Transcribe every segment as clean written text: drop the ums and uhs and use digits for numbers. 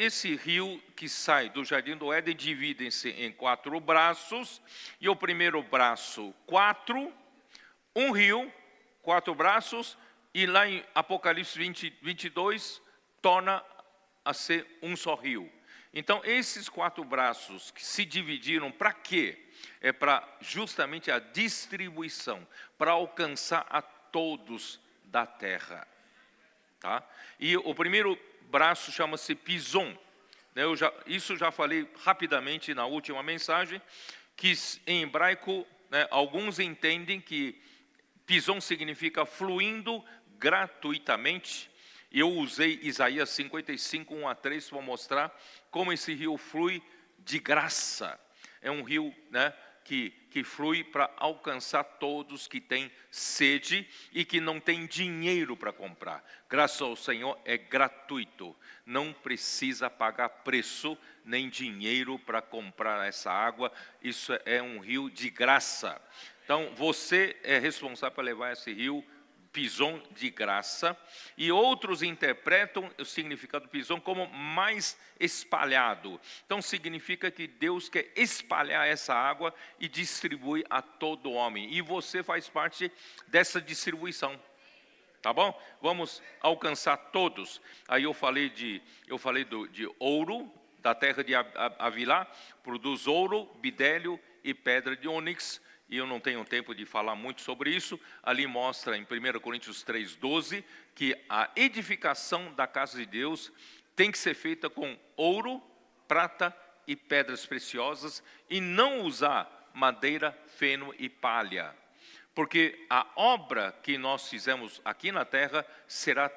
esse rio que sai do Jardim do Éden divide-se em 4 braços, e o primeiro braço, 4, um rio, 4 braços, e lá em Apocalipse 22, torna a ser um só rio. Então, esses 4 braços que se dividiram, para quê? É para justamente a distribuição, para alcançar a todos da terra. Tá? E o primeiro braço chama-se Pison. Isso já falei rapidamente na última mensagem, que em hebraico, né, alguns entendem que Pison significa fluindo gratuitamente. Eu usei Isaías 55, 1 a 3 para mostrar como esse rio flui de graça. É um rio, né, que flui para alcançar todos que têm sede e que não têm dinheiro para comprar. Graças ao Senhor é gratuito. Não precisa pagar preço nem dinheiro para comprar essa água. Isso é um rio de graça. Então, você é responsável por levar esse rio Pison de graça, e outros interpretam o significado de Pison como mais espalhado. Então significa que Deus quer espalhar essa água e distribuir a todo homem, e você faz parte dessa distribuição. Tá bom? Vamos alcançar todos. Aí eu falei de ouro, da terra de Avilá, produz ouro, bidélio e pedra de ônix. E eu não tenho tempo de falar muito sobre isso. Ali mostra em 1 Coríntios 3:12 que a edificação da casa de Deus tem que ser feita com ouro, prata e pedras preciosas, e não usar madeira, feno e palha. Porque a obra que nós fizemos aqui na terra será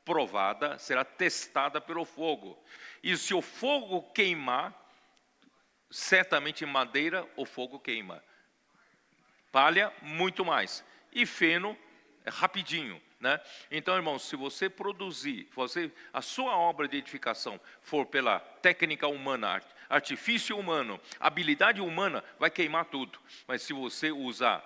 provada, será testada pelo fogo. E se o fogo queimar, certamente madeira o fogo queima. Palha, muito mais. E feno, é rapidinho, né? Então, irmãos, se você produzir, a sua obra de edificação for pela técnica humana, artifício humano, habilidade humana, vai queimar tudo. Mas se você usar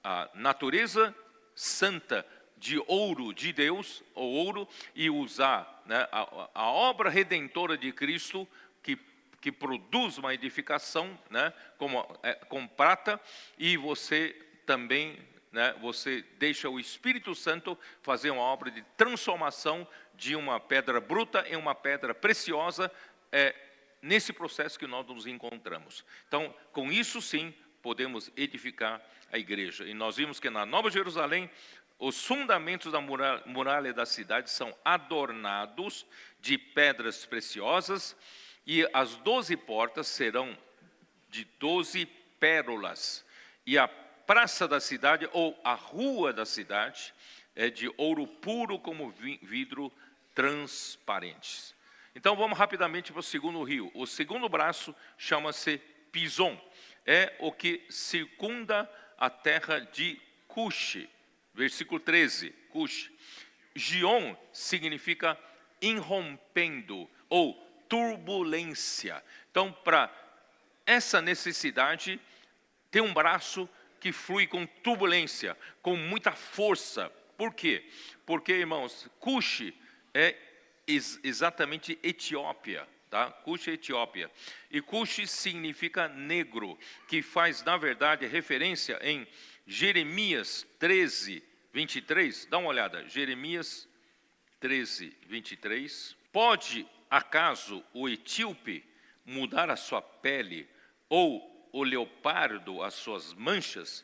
a natureza santa de ouro de Deus, ou ouro, e usar, né, a obra redentora de Cristo, que produz uma edificação, né, com prata, e você também, né, você deixa o Espírito Santo fazer uma obra de transformação de uma pedra bruta em uma pedra preciosa, nesse processo que nós nos encontramos. Então, com isso sim, podemos edificar a igreja. E nós vimos que na Nova Jerusalém, os fundamentos da muralha da cidade são adornados de pedras preciosas, e as 12 portas serão de 12 pérolas. E a praça da cidade, ou a rua da cidade, é de ouro puro como vidro transparente. Então vamos rapidamente para o segundo rio. O segundo braço chama-se Pison. É o que circunda a terra de Cush. Versículo 13, Cush. Gion significa irrompendo, ou turbulência. Então, para essa necessidade, tem um braço que flui com turbulência, com muita força. Por quê? Porque, irmãos, Cush é exatamente Etiópia. Tá? Cush é Etiópia. E Cush significa negro, que faz, na verdade, referência em Jeremias 13, 23. Dá uma olhada, Jeremias 13, 23. Pode acaso o etíope mudar a sua pele, ou o leopardo as suas manchas?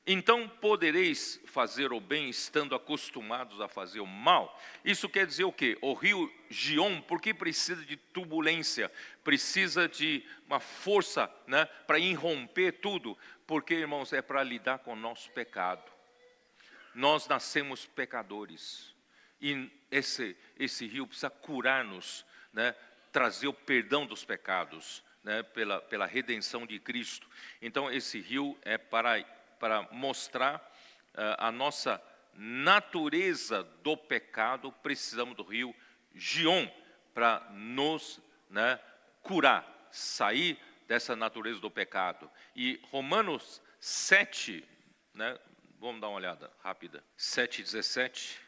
Então podereis fazer o bem estando acostumados a fazer o mal. Isso quer dizer o quê? O rio Gion, porque precisa de turbulência, precisa de uma força, né, para irromper tudo. Porque, irmãos, é para lidar com o nosso pecado. Nós nascemos pecadores. E esse rio precisa curar-nos, né, trazer o perdão dos pecados, né, pela redenção de Cristo. Então esse rio é para mostrar a nossa natureza do pecado. Precisamos do rio Gion para nos, né, curar, sair dessa natureza do pecado. E Romanos 7, né, vamos dar uma olhada rápida, 7:17.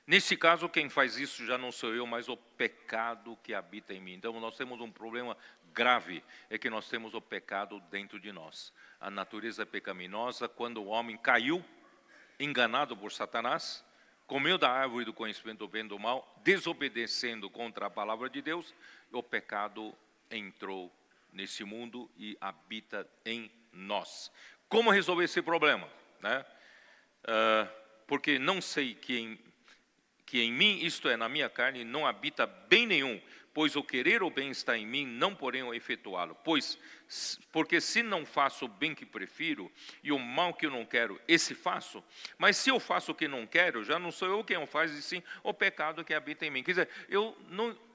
Nesse caso, quem faz isso já não sou eu, mas o pecado que habita em mim. Então, nós temos um problema grave, é que nós temos o pecado dentro de nós. A natureza pecaminosa, quando o homem caiu, enganado por Satanás, comeu da árvore do conhecimento do bem e do mal, desobedecendo contra a palavra de Deus, o pecado entrou nesse mundo e habita em nós. Como resolver esse problema? Né? Porque não sei que em mim, isto é, na minha carne, não habita bem nenhum, pois o querer o bem está em mim, não porém o efetuá-lo. Porque se não faço o bem que prefiro, e o mal que eu não quero, esse faço, mas se eu faço o que não quero, já não sou eu quem o faz, e sim o pecado que habita em mim. Quer dizer, eu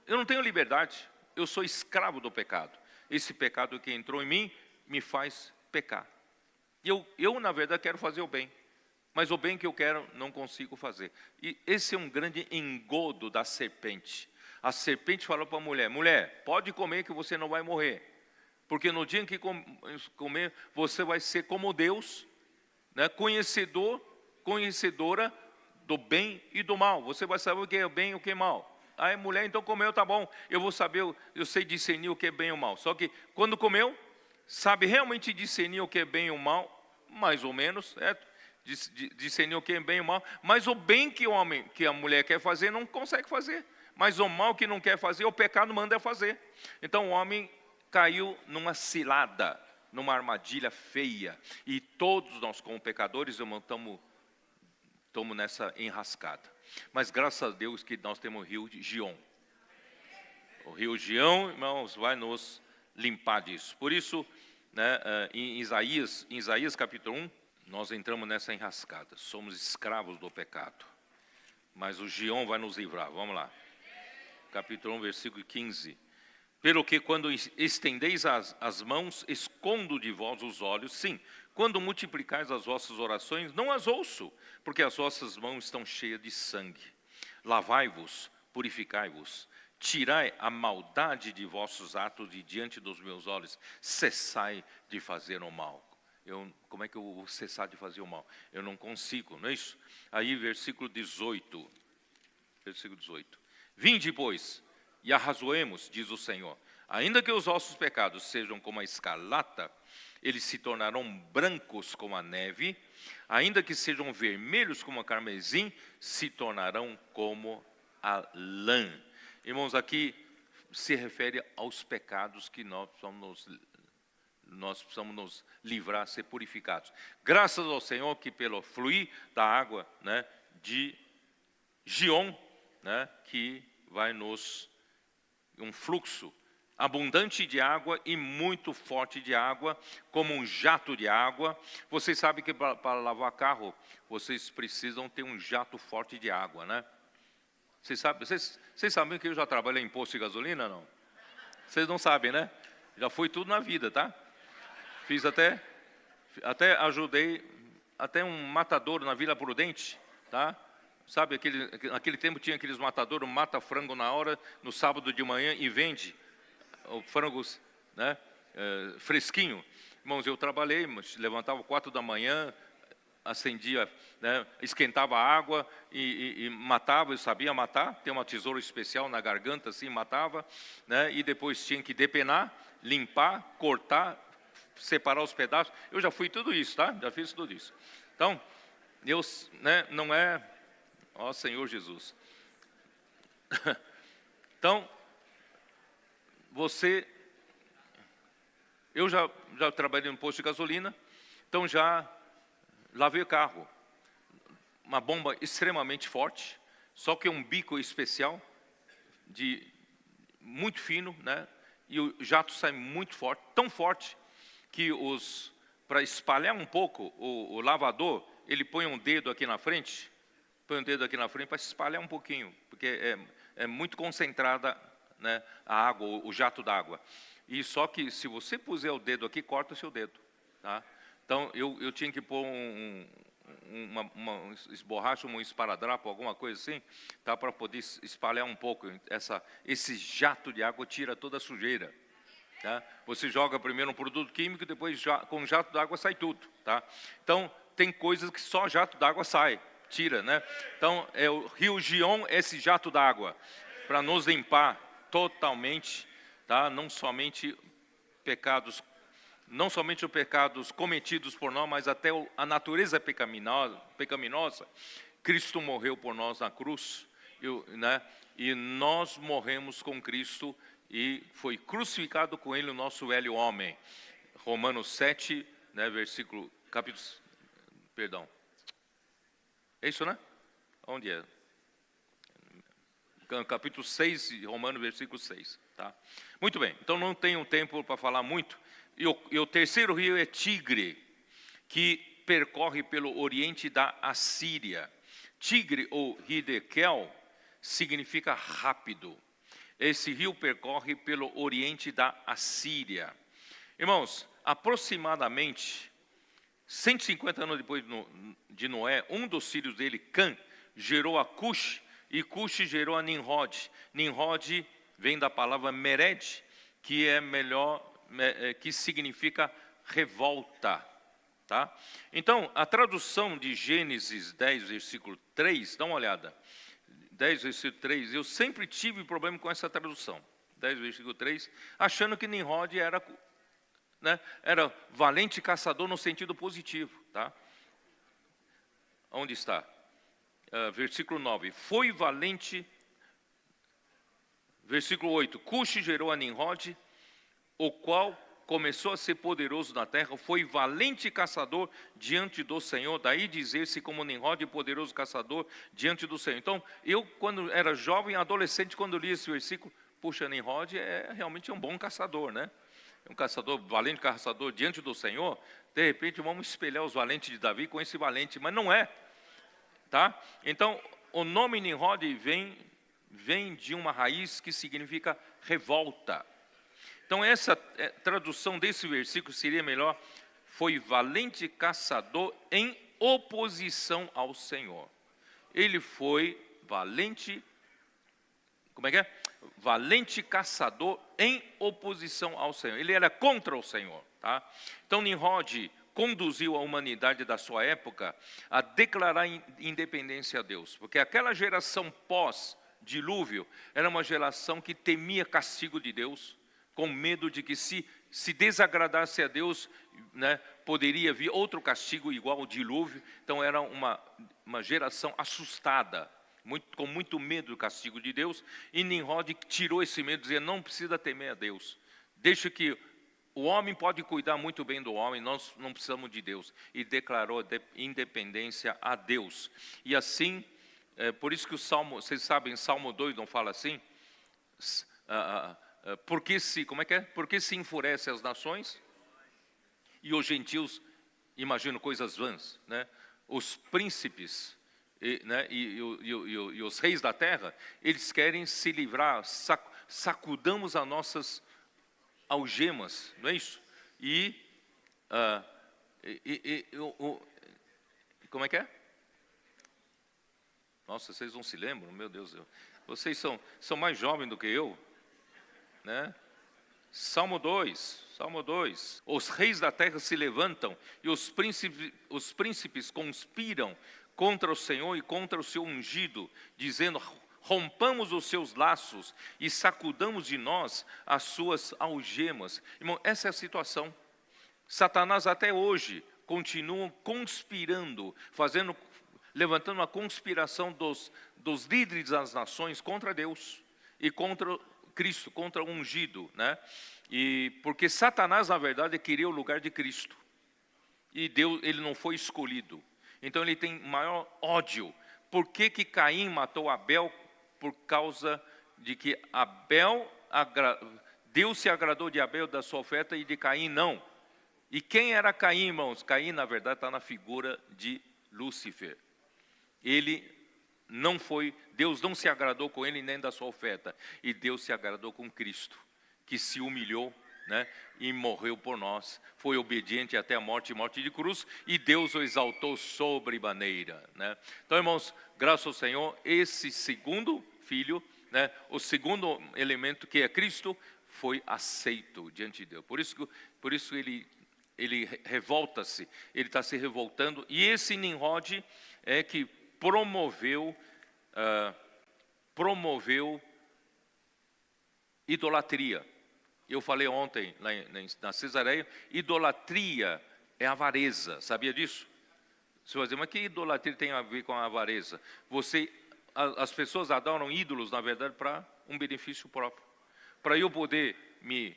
não tenho liberdade, eu sou escravo do pecado. Esse pecado que entrou em mim, me faz pecar. Eu na verdade, quero fazer o bem. Mas o bem que eu quero, não consigo fazer. E esse é um grande engodo da serpente. A serpente falou para a mulher, mulher, pode comer que você não vai morrer. Porque no dia em que comer, você vai ser como Deus, né? Conhecedora do bem e do mal. Você vai saber o que é bem e o que é mal. Aí mulher, então comeu, tá bom. Eu vou saber, eu sei discernir o que é bem e o mal. Só que quando comeu, sabe realmente discernir o que é bem e o mal, mais ou menos, certo? Discernir o que é bem e o mal, mas o bem que a mulher quer fazer, não consegue fazer. Mas o mal que não quer fazer, o pecado manda fazer. Então o homem caiu numa cilada, numa armadilha feia. E todos nós, como pecadores, estamos nessa enrascada. Mas graças a Deus que nós temos o rio Gion. O rio Gion, irmãos, vai nos limpar disso. Por isso, né, em Isaías capítulo 1, nós entramos nessa enrascada, somos escravos do pecado, mas o Gion vai nos livrar. Vamos lá, capítulo 1, versículo 15. Pelo que quando estendeis as mãos, escondo de vós os olhos, sim, quando multiplicais as vossas orações, não as ouço, porque as vossas mãos estão cheias de sangue. Lavai-vos, purificai-vos, tirai a maldade de vossos atos de diante dos meus olhos, cessai de fazer o mal. Como é que eu vou cessar de fazer o mal? Eu não consigo, não é isso? Aí versículo 18. Vinde, pois, e arrazoemos, diz o Senhor. Ainda que os vossos pecados sejam como a escarlata, eles se tornarão brancos como a neve. Ainda que sejam vermelhos como a carmesim, se tornarão como a lã. Irmãos, aqui se refere aos pecados que nós precisamos nos livrar, ser purificados. Graças ao Senhor que pelo fluir da água, né, de Gion, né, que vai um fluxo abundante de água e muito forte de água, como um jato de água. Vocês sabem que para lavar carro, vocês precisam ter um jato forte de água, né? Vocês sabem que eu já trabalhei em posto de gasolina, não? Vocês não sabem, né? Já foi tudo na vida, tá? Fiz até ajudei até um matadouro na Vila Prudente, tá? Sabe, naquele tempo tinha aqueles matadouros, mata frango na hora, no sábado de manhã e vende o frango, né, fresquinho. Irmãos, eu trabalhei, levantava 4 da manhã, acendia, né, esquentava a água e matava, eu sabia matar, tem uma tesoura especial na garganta, assim, matava, né, e depois tinha que depenar, limpar, cortar, separar os pedaços. Eu já fui tudo isso, tá? Já fiz tudo isso. Então, Deus, né, não é... Ó Senhor Jesus. Então, eu já trabalhei no posto de gasolina, então já lavei o carro. Uma bomba extremamente forte, só que um bico especial, muito fino, né? E o jato sai muito forte, tão forte, que para espalhar um pouco, o lavador, ele põe um dedo aqui na frente, para espalhar um pouquinho, porque é muito concentrada, né, a água, o jato d'água. E só que se você puser o dedo aqui, corta o seu dedo, tá? Então eu tinha que pôr uma borracha, um esparadrapo, alguma coisa assim, tá, para poder espalhar um pouco. Esse jato de água tira toda a sujeira. Tá? Você joga primeiro um produto químico, depois com o jato d'água sai tudo. Tá? Então, tem coisas que só jato d'água sai. tira, né? Então, é o rio Gion, esse jato d'água, para nos limpar totalmente, tá? Não somente os pecados cometidos por nós, mas até a natureza pecaminosa. Cristo morreu por nós na cruz, né? E nós morremos com Cristo e foi crucificado com Ele o nosso velho homem. Romanos 7, né, é isso, né? Onde é? Capítulo 6, Romanos, versículo 6. Tá? Muito bem, então não tenho tempo para falar muito. E o terceiro rio é Tigre, que percorre pelo oriente da Assíria. Tigre, ou Hidekel, significa rápido. Esse rio percorre pelo oriente da Assíria. Irmãos, aproximadamente 150 anos depois de Noé, um dos filhos dele, Cã, gerou a Cush, e Cush gerou a Nimrod. Nimrod vem da palavra Mered, que significa revolta. Tá? Então, a tradução de Gênesis 10, versículo 3, dá uma olhada. 10, versículo 3, eu sempre tive problema com essa tradução. 10, versículo 3, achando que Nimrod era, né, era valente caçador no sentido positivo. Tá? Onde está? Versículo 9, foi valente. Versículo 8, Cush gerou a Nimrod, o qual começou a ser poderoso na terra, foi valente caçador diante do Senhor. Daí dizer-se como Nimrod, poderoso caçador diante do Senhor. Então, eu quando era jovem, adolescente, quando li esse versículo, puxa, Nimrod realmente um bom caçador, né? Um caçador, valente caçador diante do Senhor. De repente vamos espelhar os valentes de Davi com esse valente, mas não é. Tá? Então, o nome Nimrod vem de uma raiz que significa revolta. Então, essa tradução desse versículo seria melhor: foi valente caçador em oposição ao Senhor. Ele foi valente, como é que é? Valente caçador em oposição ao Senhor. Ele era contra o Senhor. Tá? Então, Nimrod conduziu a humanidade da sua época a declarar independência a Deus, porque aquela geração pós-dilúvio era uma geração que temia castigo de Deus, com medo de que se desagradasse a Deus, né, poderia vir outro castigo igual ao dilúvio. Então era uma geração assustada, com muito medo do castigo de Deus, e Nimrod tirou esse medo, dizendo: não precisa temer a Deus, deixa que o homem pode cuidar muito bem do homem, nós não precisamos de Deus. E declarou independência a Deus. E assim, por isso que o Salmo, vocês sabem, Salmo 2 não fala assim? Porque se enfurece as nações e os gentios imaginam coisas vãs, né? Os príncipes, né, e os reis da terra, eles querem se livrar, sacudamos as nossas algemas, não é isso? Como é que é? Nossa, vocês não se lembram? Meu Deus, vocês são mais jovens do que eu, né? Salmo 2, os reis da terra se levantam e os príncipes conspiram contra o Senhor e contra o seu ungido, dizendo: rompamos os seus laços e sacudamos de nós as suas algemas. Irmão, essa é a situação. Satanás até hoje continua conspirando, levantando uma conspiração dos líderes das nações contra Deus e contra Cristo, contra o ungido, né? E porque Satanás, na verdade, queria o lugar de Cristo. E Deus, ele não foi escolhido. Então ele tem maior ódio. Por que Caim matou Abel? Por causa de que Deus se agradou de Abel, da sua oferta, e de Caim não. E quem era Caim, irmãos? Caim, na verdade, está na figura de Lúcifer. Deus não se agradou com ele nem da sua oferta. E Deus se agradou com Cristo, que se humilhou, né, e morreu por nós. Foi obediente até a morte de cruz, e Deus o exaltou sobremaneira, né? Então, irmãos, graças ao Senhor, esse segundo filho, né, o segundo elemento, que é Cristo, foi aceito diante de Deus. Por isso ele revolta-se, ele está se revoltando. E esse Nimrod é que promoveu idolatria. Eu falei ontem lá na Cesareia, idolatria é avareza, sabia disso? Você vai dizer, mas que idolatria tem a ver com a avareza? As pessoas adoram ídolos, na verdade, para um benefício próprio. Para eu poder me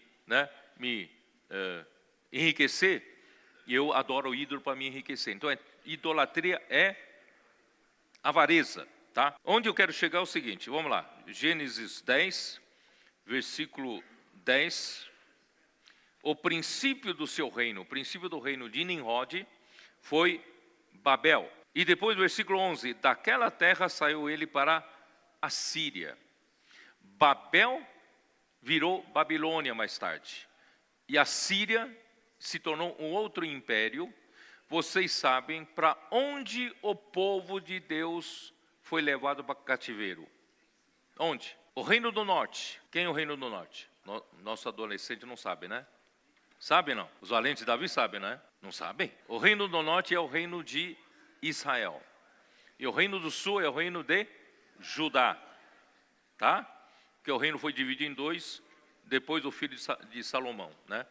enriquecer, eu adoro o ídolo para me enriquecer. Então, idolatria é avareza, tá? Onde eu quero chegar é o seguinte, vamos lá. Gênesis 10, versículo 10. O princípio do seu reino, o princípio do reino de Nimrod foi Babel. E depois, versículo 11, daquela terra saiu ele para a Síria. Babel virou Babilônia mais tarde. E a Síria se tornou um outro império. Vocês sabem para onde o povo de Deus foi levado para cativeiro. Onde? O Reino do Norte. Quem é o Reino do Norte? Nosso adolescente não sabe, né? Sabe não? Os valentes de Davi sabem, né? Não sabem? O Reino do Norte é o reino de Israel. E o Reino do Sul é o reino de Judá. Tá? Porque o reino foi dividido em dois, depois do filho de Salomão, né?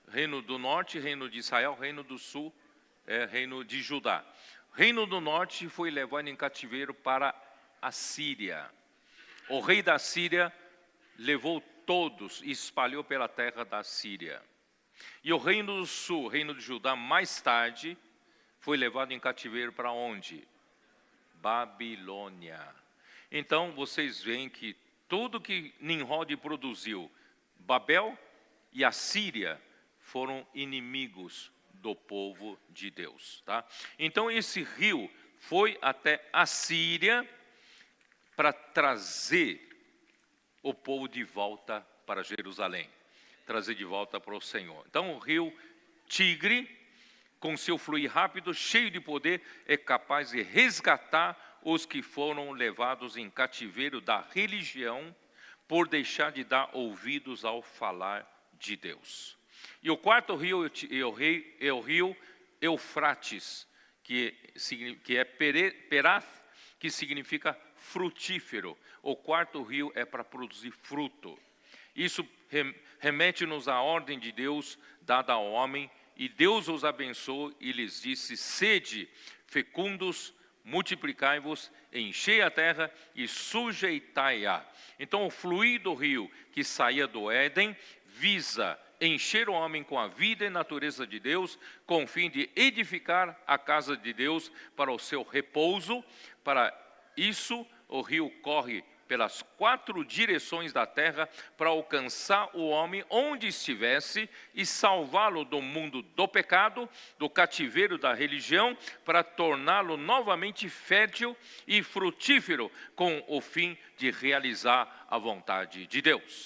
Reino do Norte, reino de Israel, reino do Sul, reino de Judá. Reino do Norte foi levado em cativeiro para a Síria. O rei da Síria levou todos e espalhou pela terra da Síria. E o reino do Sul, reino de Judá, mais tarde, foi levado em cativeiro para onde? Babilônia. Então, vocês veem que tudo que Nimrod produziu, Babel e a Síria, foram inimigos do povo de Deus. Tá? Então, esse rio foi até a Síria para trazer o povo de volta para Jerusalém. Trazer de volta para o Senhor. Então, o rio Tigre, com seu fluir rápido, cheio de poder, é capaz de resgatar os que foram levados em cativeiro da religião por deixar de dar ouvidos ao falar de Deus. E o quarto rio é o rio Eufrates, que é Perath, que significa frutífero. O quarto rio é para produzir fruto. Isso remete-nos à ordem de Deus dada ao homem, e Deus os abençoou e lhes disse, sede fecundos, multiplicai-vos, enchei a terra e sujeitai-a. Então o fluir do rio que saía do Éden visa encher o homem com a vida e natureza de Deus, com o fim de edificar a casa de Deus para o seu repouso. Para isso o rio corre pelas 4 direções da terra para alcançar o homem onde estivesse e salvá-lo do mundo do pecado, do cativeiro da religião, para torná-lo novamente fértil e frutífero com o fim de realizar a vontade de Deus.